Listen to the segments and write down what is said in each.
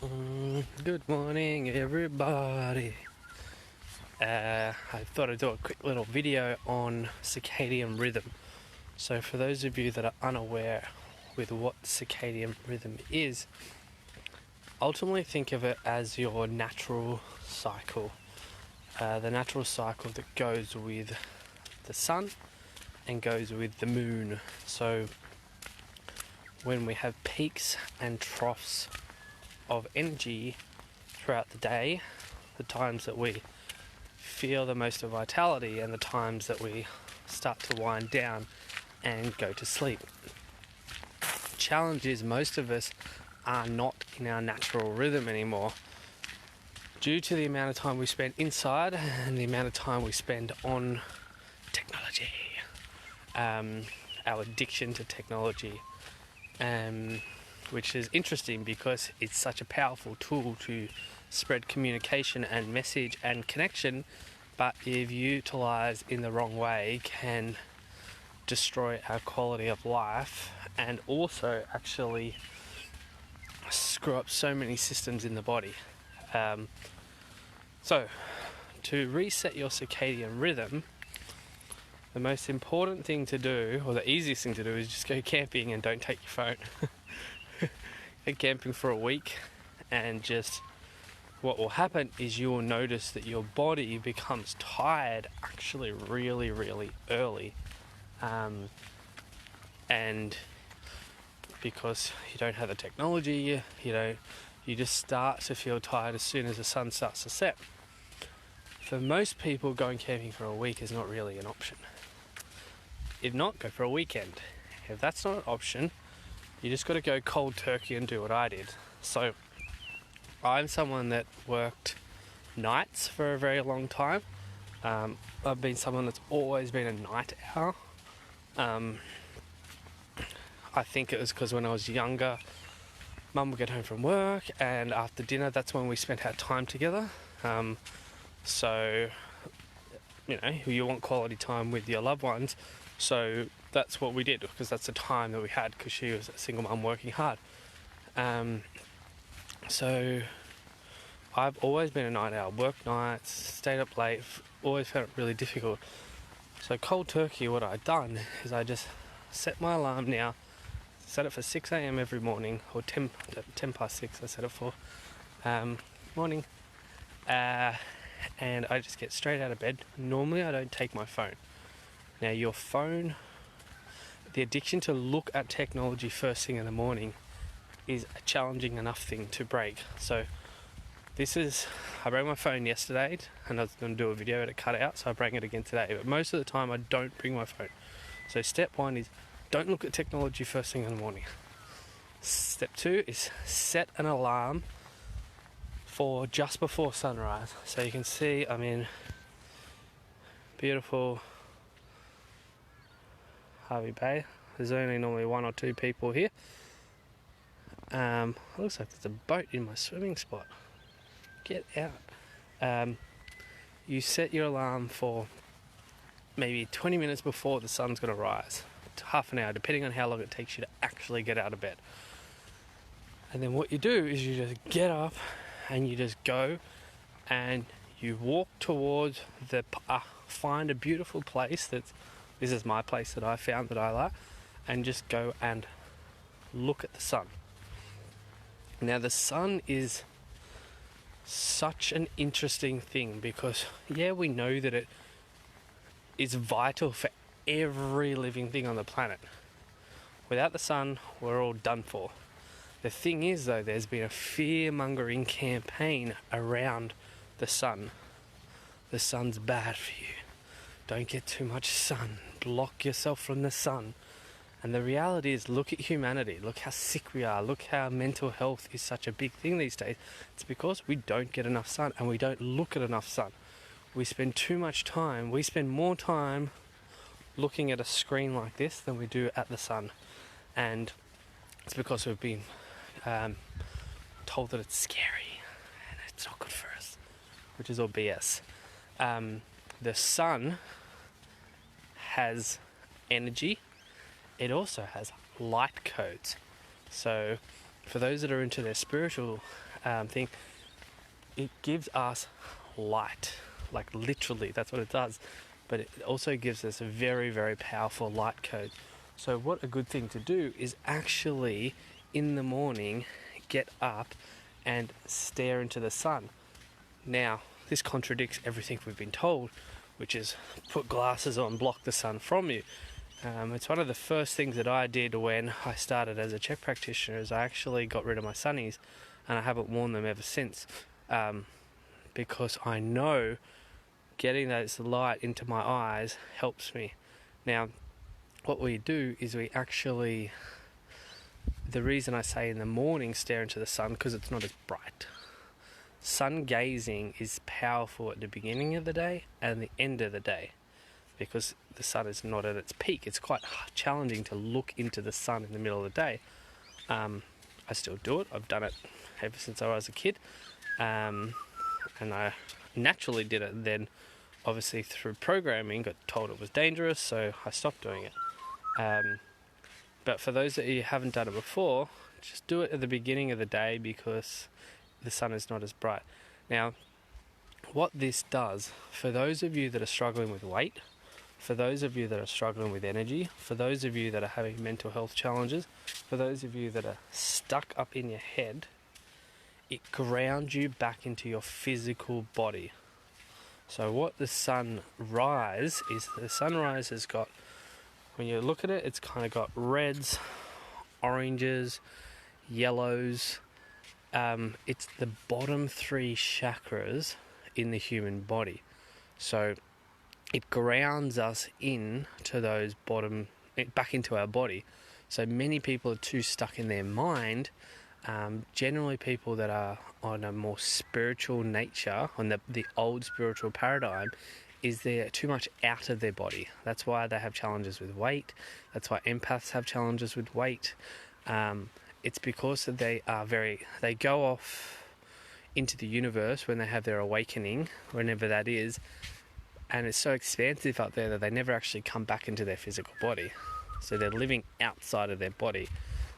Good morning, everybody. I thought I'd do a quick little video on circadian rhythm. So, for those of you that are unaware with what circadian rhythm is, ultimately think of it as your natural cycle. The natural cycle that goes with the sun and goes with the moon. So, when we have peaks and troughs of energy throughout the day, the times that we feel the most of vitality and the times that we start to wind down and go to sleep. The challenge is most of us are not in our natural rhythm anymore due to the amount of time we spend inside and the amount of time we spend on technology, our addiction to technology, which is interesting because it's such a powerful tool to spread communication and message and connection, but if utilised in the wrong way can destroy our quality of life and also actually screw up so many systems in the body. So to reset your circadian rhythm, the most important thing to do, or the easiest thing to do, is just go camping and don't take your phone. Go camping for a week, and just what will happen is you will notice that your body becomes tired actually really, really early. And because you don't have the technology, you just start to feel tired as soon as the sun starts to set. For most people, going camping for a week is not really an option. If not, go for a weekend. If that's not an option, you just got to go cold turkey and do what I did. So I'm someone that worked nights for a very long time. I've been someone that's always been a night owl. I think it was because when I was younger, Mum would get home from work, and after dinner, that's when we spent our time together. So, you want quality time with your loved ones. So that's what we did, because that's the time that we had, because she was a single mum working hard. So I've always been a night owl, worked nights, stayed up late, always found it really difficult. So cold turkey, what I've done is I just set my alarm now, set it for 6 a.m. every morning, or 10 past 6 I set it for, morning, and I just get straight out of bed. Normally I don't take my phone. Now your phone, the addiction to look at technology first thing in the morning is a challenging enough thing to break. So I brought my phone yesterday and I was going to do a video to cut out, so I bring it again today. But most of the time I don't bring my phone. So step 1 is don't look at technology first thing in the morning. Step 2 is set an alarm for just before sunrise. So you can see I'm in beautiful Harvey Bay. There's only normally 1 or 2 people here. Looks like there's a boat in my swimming spot. Get out. You set your alarm for maybe 20 minutes before the sun's going to rise, to half an hour, depending on how long it takes you to actually get out of bed. And then what you do is you just get up and you just go and you walk towards find a beautiful place this is my place that I found that I like, and just go and look at the sun. Now the sun is such an interesting thing because, we know that it is vital for every living thing on the planet. Without the sun, we're all done for. The thing is though, there's been a fear-mongering campaign around the sun. The sun's bad for you. Don't get too much sun. Block yourself from the sun. And the reality is, look at humanity. Look how sick we are. Look how mental health is such a big thing these days. It's because we don't get enough sun and we don't look at enough sun. We spend too much time. We spend more time looking at a screen like this than we do at the sun. And it's because we've been told that it's scary and it's not good for us, which is all BS. The sun has energy. It also has light codes. So for those that are into their spiritual thing. It gives us light, like literally, that's what it does. But it also gives us a very, very powerful light code. So what a good thing to do is actually in the morning get up and stare into the sun. Now, this contradicts everything we've been told, which is put glasses on, block the sun from you. It's one of the first things that I did when I started as a Czech practitioner, is I actually got rid of my sunnies, and I haven't worn them ever since, because I know getting that light into my eyes helps me. Now, what we do is we actually, the reason I say in the morning stare into the sun, because it's not as bright. Sun gazing is powerful at the beginning of the day and the end of the day, because the sun is not at its peak. It's quite challenging to look into the sun in the middle of the day. I still do it. I've done it ever since I was a kid. And I naturally did it. Then, obviously, through programming, got told it was dangerous, so I stopped doing it. But for those that you haven't done it before, just do it at the beginning of the day, because the sun is not as bright. Now, what this does, for those of you that are struggling with weight, for those of you that are struggling with energy, for those of you that are having mental health challenges, for those of you that are stuck up in your head, it grounds you back into your physical body. So what the sunrise is, the sunrise has got, when you look at it, it's kind of got reds, oranges, yellows. It's the bottom 3 chakras in the human body. So it grounds us into those back into our body. So many people are too stuck in their mind. Generally people that are on a more spiritual nature, on the old spiritual paradigm, is they're too much out of their body. That's why they have challenges with weight. That's why empaths have challenges with weight. It's because they go off into the universe when they have their awakening, whenever that is, and it's so expansive up there that they never actually come back into their physical body. So they're living outside of their body.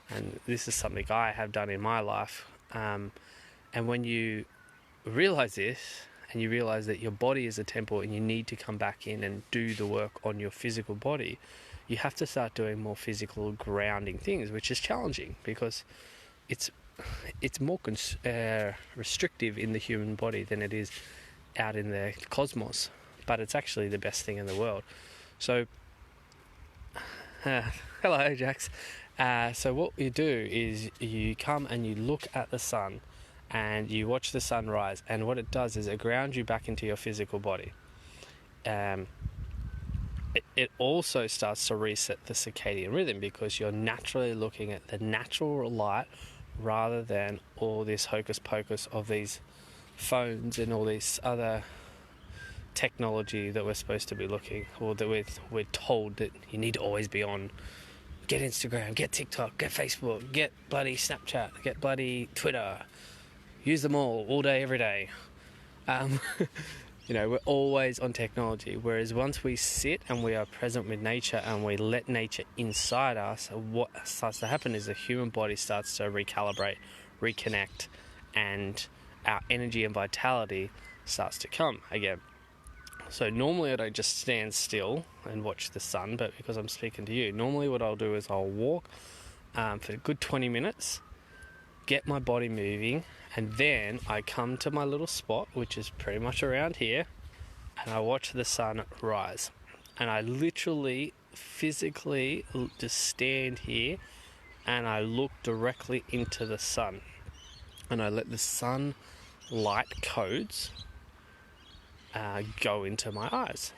And this is something I have done in my life. And when you realize this, and you realize that your body is a temple and you need to come back in and do the work on your physical body, you have to start doing more physical grounding things, which is challenging because it's more restrictive in the human body than it is out in the cosmos. But it's actually the best thing in the world. So, hello, Jax. So what you do is you come and you look at the sun and you watch the sun rise, and what it does is it grounds you back into your physical body. It also starts to reset the circadian rhythm, because you're naturally looking at the natural light rather than all this hocus pocus of these phones and all this other technology that we're supposed to be looking, or that we're told that you need to always be on. Get Instagram, get TikTok, get Facebook, get bloody Snapchat, get bloody Twitter. Use them all day, every day. We're always on technology. Whereas once we sit and we are present with nature and we let nature inside us, what starts to happen is the human body starts to recalibrate, reconnect, and our energy and vitality starts to come again. So normally I don't just stand still and watch the sun, but because I'm speaking to you, normally what I'll do is I'll walk for a good 20 minutes, get my body moving, and then I come to my little spot, which is pretty much around here, and I watch the sun rise. And I literally, physically just stand here and I look directly into the sun. And I let the sun light codes go into my eyes.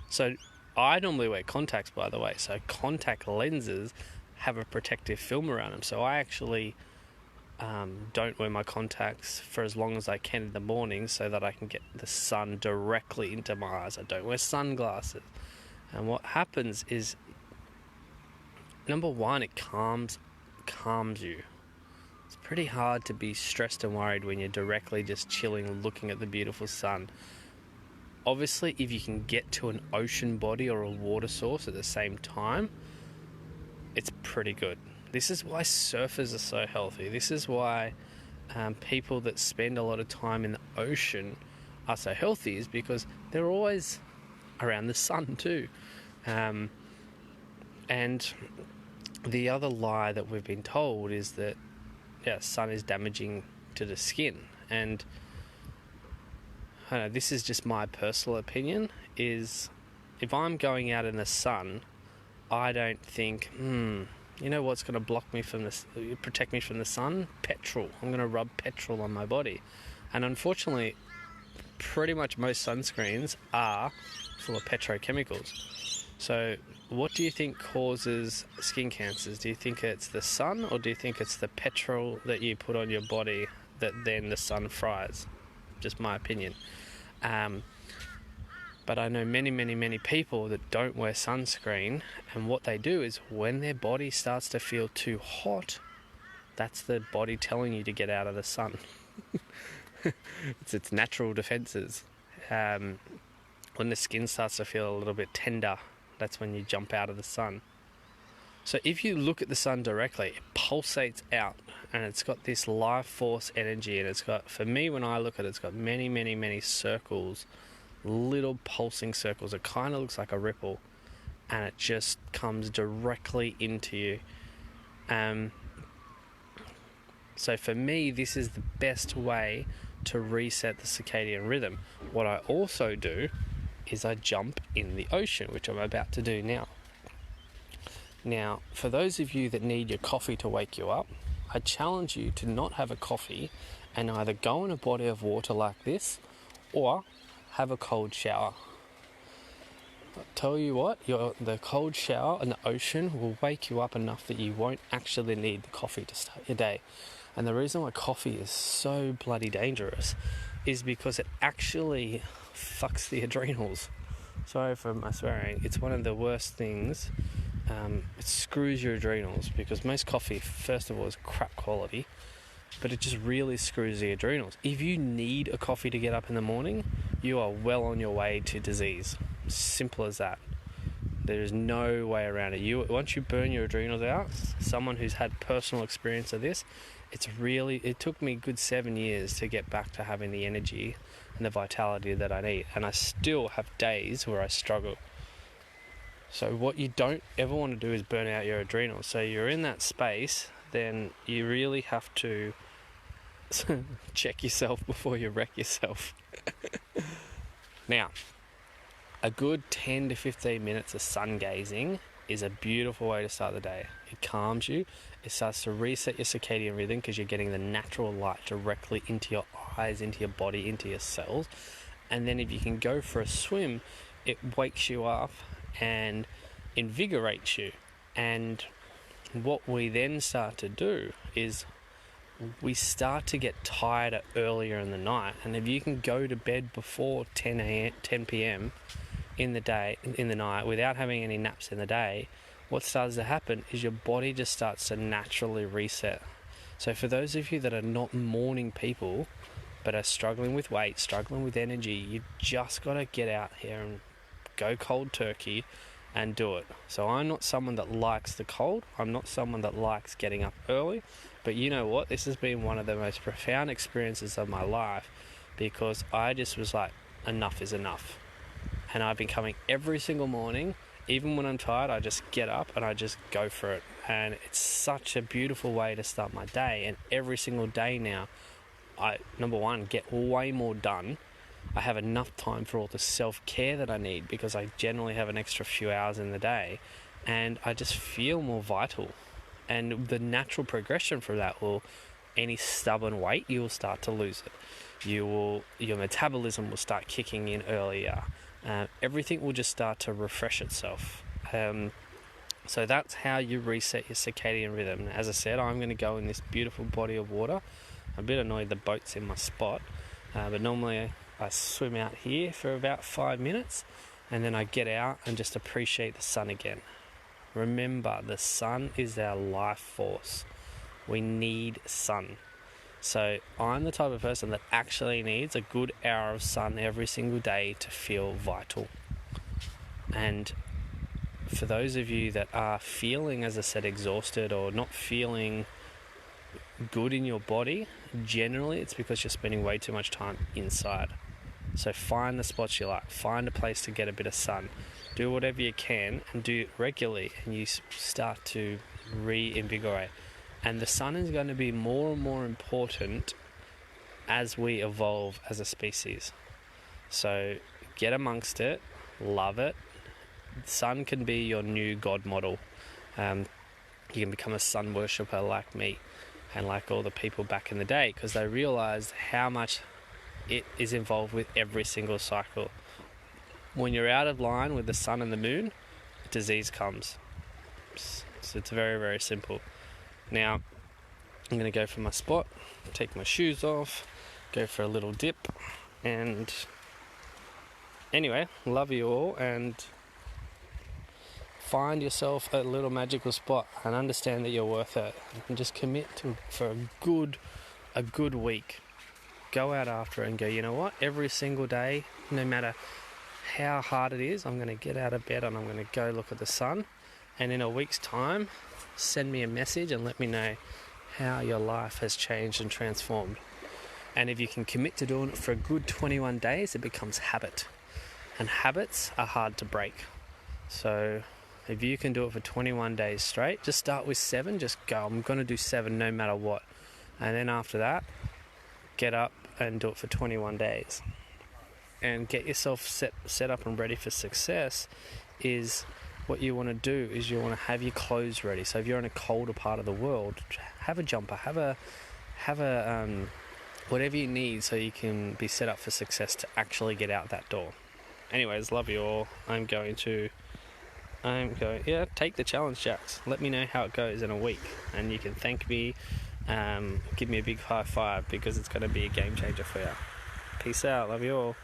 So I normally wear contacts, by the way. So contact lenses have a protective film around them. So I actually don't wear my contacts for as long as I can in the morning, so that I can get the sun directly into my eyes. I don't wear sunglasses. And what happens is, number one, it calms you. It's pretty hard to be stressed and worried when you're directly just chilling, looking at the beautiful sun. Obviously, if you can get to an ocean body or a water source at the same time, it's pretty good. This is why surfers are so healthy. This is why people that spend a lot of time in the ocean are so healthy is because they're always around the sun too. And the other lie that we've been told is that sun is damaging to the skin. And I don't know, this is just my personal opinion, is if I'm going out in the sun, I don't think, you know what's going to protect me from the sun? Petrol. I'm going to rub petrol on my body. And unfortunately, pretty much most sunscreens are full of petrochemicals. So what do you think causes skin cancers? Do you think it's the sun, or do you think it's the petrol that you put on your body that then the sun fries? Just my opinion. But I know many people that don't wear sunscreen, and what they do is when their body starts to feel too hot, that's the body telling you to get out of the sun. It's its natural defenses. When the skin starts to feel a little bit tender, that's when you jump out of the sun. So if you look at the sun directly, it pulsates out, and it's got this life force energy, and it's got, for me when I look at it, it's got many circles, little pulsing circles. It kind of looks like a ripple, and it just comes directly into you. So for me, this is the best way to reset the circadian rhythm. What I also do is I jump in the ocean, which I'm about to do now. Now, for those of you that need your coffee to wake you up, I challenge you to not have a coffee and either go in a body of water like this or have a cold shower. I'll tell you what, the cold shower in the ocean will wake you up enough that you won't actually need the coffee to start your day. And the reason why coffee is so bloody dangerous is because it actually fucks the adrenals. Sorry for my swearing. It's one of the worst things. It screws your adrenals, because most coffee, first of all, is crap quality, but it just really screws the adrenals. If you need a coffee to get up in the morning, you are well on your way to disease. Simple as that. There is no way around it. Once you burn your adrenals out, someone who's had personal experience of this, it took me a good 7 years to get back to having the energy and the vitality that I need, and I still have days where I struggle. So what you don't ever want to do is burn out your adrenals. So you're in that space, then you really have to check yourself before you wreck yourself. Now, a good 10 to 15 minutes of sun gazing is a beautiful way to start the day. It calms you. It starts to reset your circadian rhythm, because you're getting the natural light directly into your eyes, into your body, into your cells. And then if you can go for a swim, it wakes you up and invigorates you. And what we then start to do is we start to get tired earlier in the night. And if you can go to bed before 10 p.m. in the night without having any naps in the day, what starts to happen is your body just starts to naturally reset. So for those of you that are not morning people but are struggling with weight, struggling with energy, you just got to get out here and go cold turkey and do it. So I'm not someone that likes the cold. I'm not someone that likes getting up early. But you know what? This has been one of the most profound experiences of my life, because I just was like, enough is enough. And I've been coming every single morning. Even when I'm tired, I just get up and I just go for it. And it's such a beautiful way to start my day. And every single day now, I, number one, get way more done. I have enough time for all the self-care that I need, because I generally have an extra few hours in the day. And I just feel more vital. And the natural progression for that will, any stubborn weight, you will start to lose it. Your metabolism will start kicking in earlier. Everything will just start to refresh itself. So that's how you reset your circadian rhythm. As I said, I'm going to go in this beautiful body of water. I'm a bit annoyed the boat's in my spot, but normally I swim out here for about 5 minutes, and then I get out and just appreciate the sun again. Remember, the sun is our life force. We need sun. So I'm the type of person that actually needs a good hour of sun every single day to feel vital. And for those of you that are feeling, as I said, exhausted or not feeling good in your body, generally it's because you're spending way too much time inside. So find the spots you like, find a place to get a bit of sun, do whatever you can and do it regularly, and you start to reinvigorate. And the sun is going to be more and more important as we evolve as a species. So get amongst it, love it. The sun can be your new god model. You can become a sun worshipper like me and like all the people back in the day, because they realized how much it is involved with every single cycle. When you're out of line with the sun and the moon, disease comes. So it's very, very simple. Now, I'm going to go for my spot, take my shoes off, go for a little dip, and anyway, love you all, and find yourself a little magical spot and understand that you're worth it, and just commit to for a good week. Go out after it and go, you know what, every single day, no matter how hard it is, I'm going to get out of bed and I'm going to go look at the sun, and in a week's time send me a message and let me know how your life has changed and transformed. And if you can commit to doing it for a good 21 days, it becomes habit, and habits are hard to break. So if you can do it for 21 days straight, just start with 7, just go, I'm going to do 7 no matter what, and then after that get up and do it for 21 days and get yourself set up and ready for success. Is what you want to do is you want to have your clothes ready. So if you're in a colder part of the world, have a jumper, have a whatever you need so you can be set up for success to actually get out that door. Anyways, love you all. Take the challenge, Jax. Let me know how it goes in a week, and you can thank me, give me a big high five, because it's going to be a game changer for you. Peace out. Love you all.